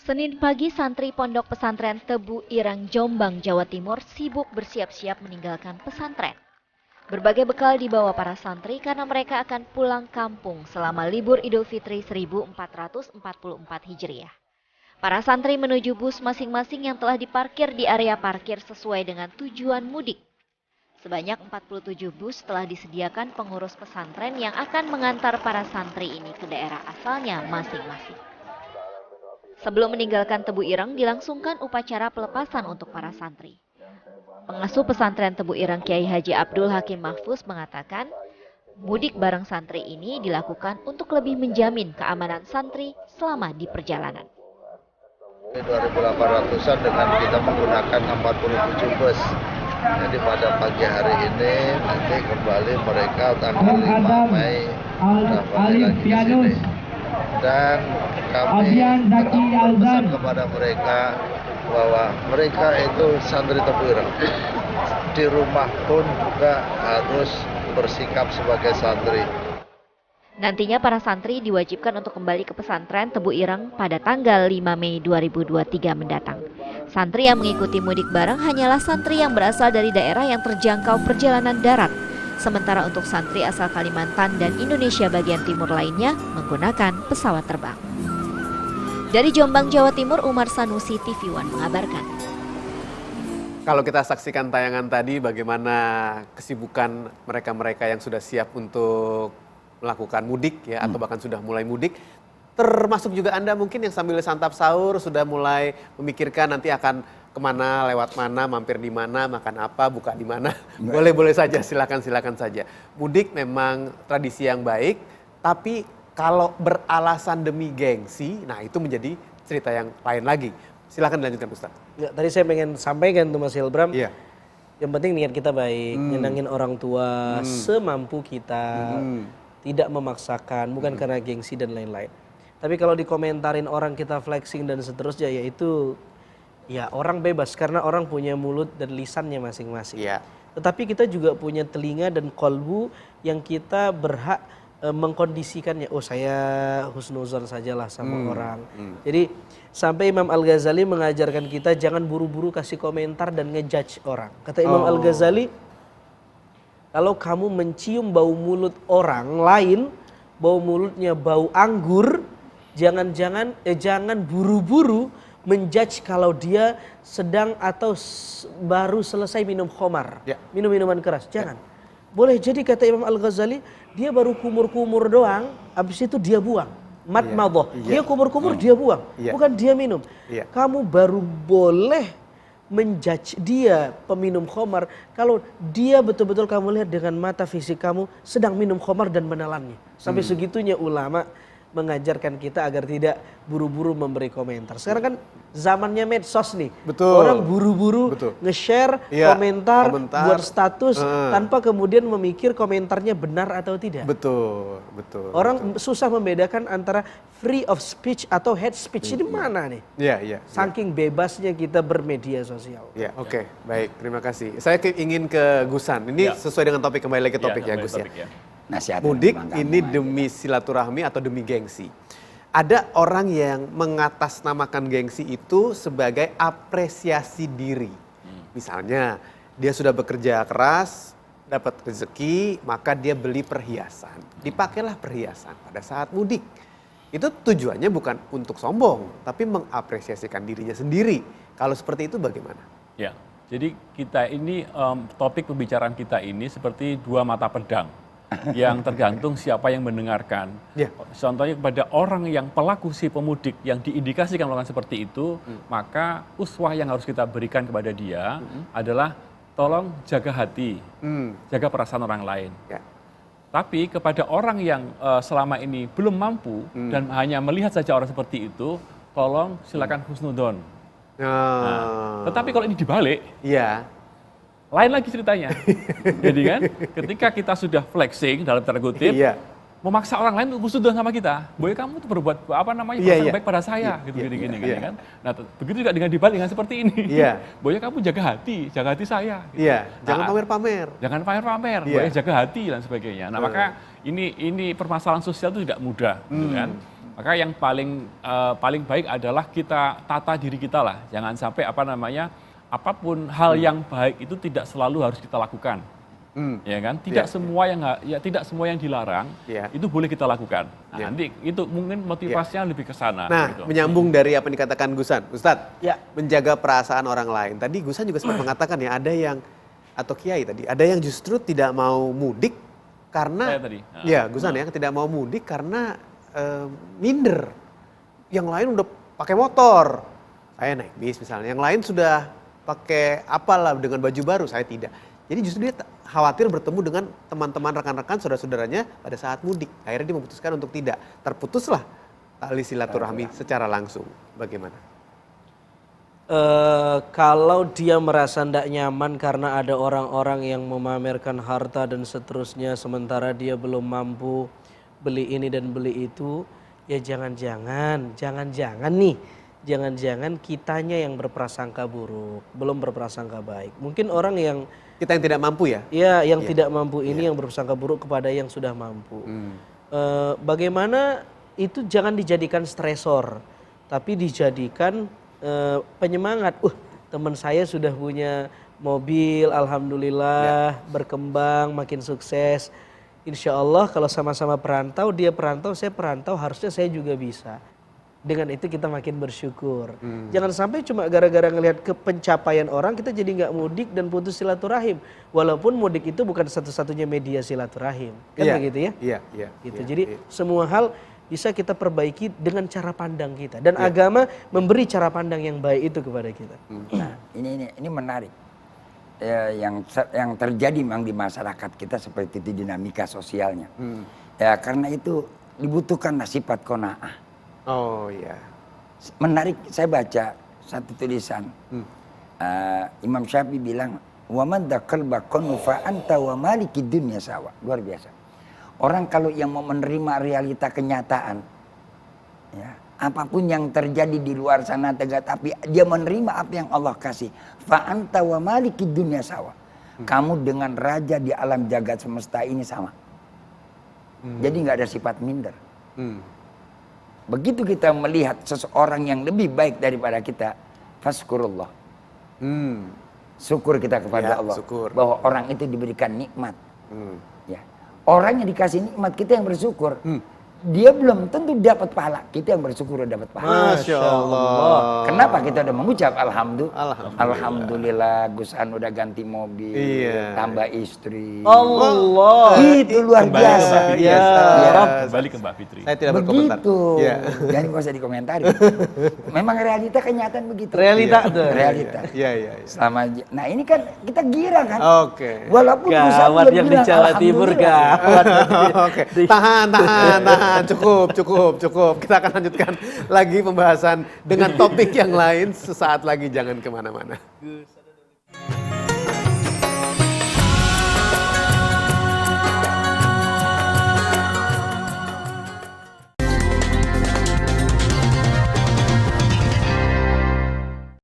Senin pagi, santri Pondok Pesantren Tebu Ireng, Jombang, Jawa Timur sibuk bersiap-siap meninggalkan pesantren. Berbagai bekal dibawa para santri karena mereka akan pulang kampung selama libur Idul Fitri 1444 Hijriah. Para santri menuju bus masing-masing yang telah diparkir di area parkir sesuai dengan tujuan mudik. Sebanyak 47 bus telah disediakan pengurus pesantren yang akan mengantar para santri ini ke daerah asalnya masing-masing. Sebelum meninggalkan Tebu Ireng, dilangsungkan upacara pelepasan untuk para santri. Pengasuh pesantren Tebu Ireng Kiai Haji Abdul Hakim Mahfuz mengatakan, mudik bareng santri ini dilakukan untuk lebih menjamin keamanan santri selama di perjalanan. 2.800-an dengan kita menggunakan 47 bus. Jadi pada pagi hari ini nanti kembali mereka tanggal 5 Mei kembali lagi ke sini. Dan kami berpesan kepada mereka bahwa mereka itu santri Tebu Ireng. Di rumah pun juga harus bersikap sebagai santri. Nantinya para santri diwajibkan untuk kembali ke pesantren Tebu Ireng pada tanggal 5 Mei 2023 mendatang. Santri yang mengikuti mudik bareng hanyalah santri yang berasal dari daerah yang terjangkau perjalanan darat. Sementara untuk santri asal Kalimantan dan Indonesia bagian timur lainnya menggunakan pesawat terbang. Dari Jombang, Jawa Timur, Umar Sanusi, TV One mengabarkan. Kalau kita saksikan tayangan tadi bagaimana kesibukan mereka-mereka yang sudah siap untuk melakukan mudik ya atau bahkan sudah mulai mudik, termasuk juga Anda mungkin yang sambil santap sahur sudah mulai memikirkan nanti akan kemana, lewat mana, mampir di mana, makan apa, buka di mana. Boleh-boleh saja, silakan saja. Mudik memang tradisi yang baik, tapi kalau beralasan demi gengsi, nah itu menjadi cerita yang lain lagi. Silakan dilanjutkan Ustaz. Ya, tadi saya pengen sampaikan tuh Mas Hilbram. Iya. Yang penting niat kita baik, nyenangin orang tua semampu kita, tidak memaksakan, bukan karena gengsi dan lain-lain. Tapi kalau dikomentarin orang kita flexing dan seterusnya, ya itu ya orang bebas karena orang punya mulut dan lisannya masing-masing. Iya. Tetapi kita juga punya telinga dan kolbu yang kita berhak mengkondisikannya. Oh, saya husnuzon sajalah sama orang. Jadi sampai Imam Al-Ghazali mengajarkan kita jangan buru-buru kasih komentar dan ngejudge orang. Kata Imam Al-Ghazali, kalau kamu mencium bau mulut orang lain, bau mulutnya bau anggur, jangan buru-buru menjudge kalau dia sedang atau baru selesai minum khamar, minum minuman keras. Jangan. Boleh jadi kata Imam Al-Ghazali, dia baru kumur-kumur doang, habis itu dia buang. Madmadah. Dia kumur-kumur, dia buang. Bukan dia minum. Kamu baru boleh menjudge dia peminum khamar kalau dia betul-betul kamu lihat dengan mata fisik kamu sedang minum khamar dan menelannya. Sampai segitunya ulama mengajarkan kita agar tidak buru-buru memberi komentar. Sekarang kan zamannya medsos nih. Betul. Orang buru-buru nge-share komentar, buat status tanpa kemudian memikir komentarnya benar atau tidak. Betul. Orang susah membedakan antara free of speech atau hate speech. Ini mana nih? Iya. Saking bebasnya kita bermedia sosial. Ya, oke. Baik, terima kasih. Saya ingin ke Gusan. Ini sesuai dengan topik, kembali lagi ke topik ya Gus ya. Nasihat mudik ini demi silaturahmi atau demi gengsi. Ada orang yang mengatasnamakan gengsi itu sebagai apresiasi diri. Misalnya dia sudah bekerja keras, dapat rezeki, maka dia beli perhiasan. Dipakailah perhiasan pada saat mudik. Itu tujuannya bukan untuk sombong, tapi mengapresiasikan dirinya sendiri. Kalau seperti itu bagaimana? Ya, jadi kita ini topik pembicaraan kita ini seperti dua mata pedang. Yang tergantung siapa yang mendengarkan. Contohnya kepada orang yang pelaku si pemudik yang diindikasikan melakukan seperti itu, maka uswah yang harus kita berikan kepada dia adalah tolong jaga hati, jaga perasaan orang lain. Tapi kepada orang yang selama ini belum mampu dan hanya melihat saja orang seperti itu, tolong silakan husnudon. Nah, tetapi kalau ini dibalik, lain lagi ceritanya. Jadi kan ketika kita sudah flexing dalam tanda kutip, memaksa orang lain untuk husnudon sama kita. Boy kamu tuh berbuat perasaan baik pada saya gitu gini kan. Nah, begitu juga dengan dibalik dengan seperti ini. Boy kamu jaga hati saya. Gitu. Jangan pamer-pamer. Jangan pamer-pamer, boy jaga hati dan sebagainya. Nah, maka ini permasalahan sosial itu tidak mudah gitu kan. Maka yang paling baik adalah kita tata diri kita lah. Jangan sampai apapun hal yang baik itu tidak selalu harus kita lakukan. Ya kan? Tidak semua yang dilarang itu boleh kita lakukan. Nah, nanti itu mungkin motivasinya lebih ke sana. Nah, gitu. menyambung dari apa yang dikatakan Gusan, Ustadz, Ya. menjaga perasaan orang lain. Tadi Gusan juga sempat mengatakan ya, ada yang atau Kiai tadi, ada yang justru tidak mau mudik karena Saya tadi. ya Gusan ya, tidak mau mudik karena minder. Yang lain udah pakai motor, saya naik bis misalnya. Yang lain sudah pakai apalah dengan baju baru, saya tidak. Jadi justru dia khawatir bertemu dengan teman-teman, rekan-rekan, saudara-saudaranya pada saat mudik. Akhirnya dia memutuskan untuk tidak. Terputuslah tali silaturahmi secara langsung. Bagaimana? Kalau dia merasa tidak nyaman karena ada orang-orang yang memamerkan harta dan seterusnya, sementara dia belum mampu beli ini dan beli itu, ya jangan-jangan kitanya yang berprasangka buruk, belum berprasangka baik. Mungkin orang yang Kita yang tidak mampu ya? ya yang tidak mampu ini yang berprasangka buruk kepada yang sudah mampu. Bagaimana itu jangan dijadikan stresor, tapi dijadikan penyemangat. Teman saya sudah punya mobil, alhamdulillah berkembang, makin sukses. Insya Allah kalau sama-sama perantau, dia perantau, saya perantau, harusnya saya juga bisa. Dengan itu kita makin bersyukur. Jangan sampai cuma gara-gara ngelihat pencapaian orang kita jadi nggak mudik dan putus silaturahim. Walaupun mudik itu bukan satu-satunya media silaturahim, kan begitu ya? Iya. Gitu. Jadi semua hal bisa kita perbaiki dengan cara pandang kita. Dan agama memberi cara pandang yang baik itu kepada kita. Nah, ini menarik. Yang terjadi memang di masyarakat kita seperti itu dinamika sosialnya. Ya karena itu dibutuhkan sifat qanaah. Oh iya. Menarik, saya baca satu tulisan. Imam Syafi'i bilang, "Wa man daqalba fa anta wa malikid dunya sawa." Luar biasa. Orang kalau yang mau menerima realita kenyataan, ya, apapun yang terjadi di luar sana tapi dia menerima apa yang Allah kasih. Fa anta wa malikid dunya sawa. Kamu dengan raja di alam jagat semesta ini sama. Jadi nggak ada sifat minder. Begitu kita melihat seseorang yang lebih baik daripada kita, faskurullah. Syukur kita kepada Allah. Syukur. Bahwa orang itu diberikan nikmat. Ya. Orang yang dikasih nikmat, kita yang bersyukur. Dia belum tentu dapat pahala, kita yang bersyukur dapat pahala. Masya Allah. Kenapa kita udah mengucap Alhamdulillah Gusan udah ganti mobil, tambah istri. Allah. Itu luar biasa. Kembali ke Mbak Fitri. Saya tidak berkomentar. Begitu. Jadi nggak usah dikomentari. Memang realita kenyataan begitu. Realita tuh. Realita. Iya. Nah ini kan kita gira kan. Oke. Walaupun Gusan Gawat yang di Jawa Timur gawat. Oke. Tahan. Cukup. Kita akan lanjutkan lagi pembahasan dengan topik yang lain sesaat lagi. Jangan kemana-mana.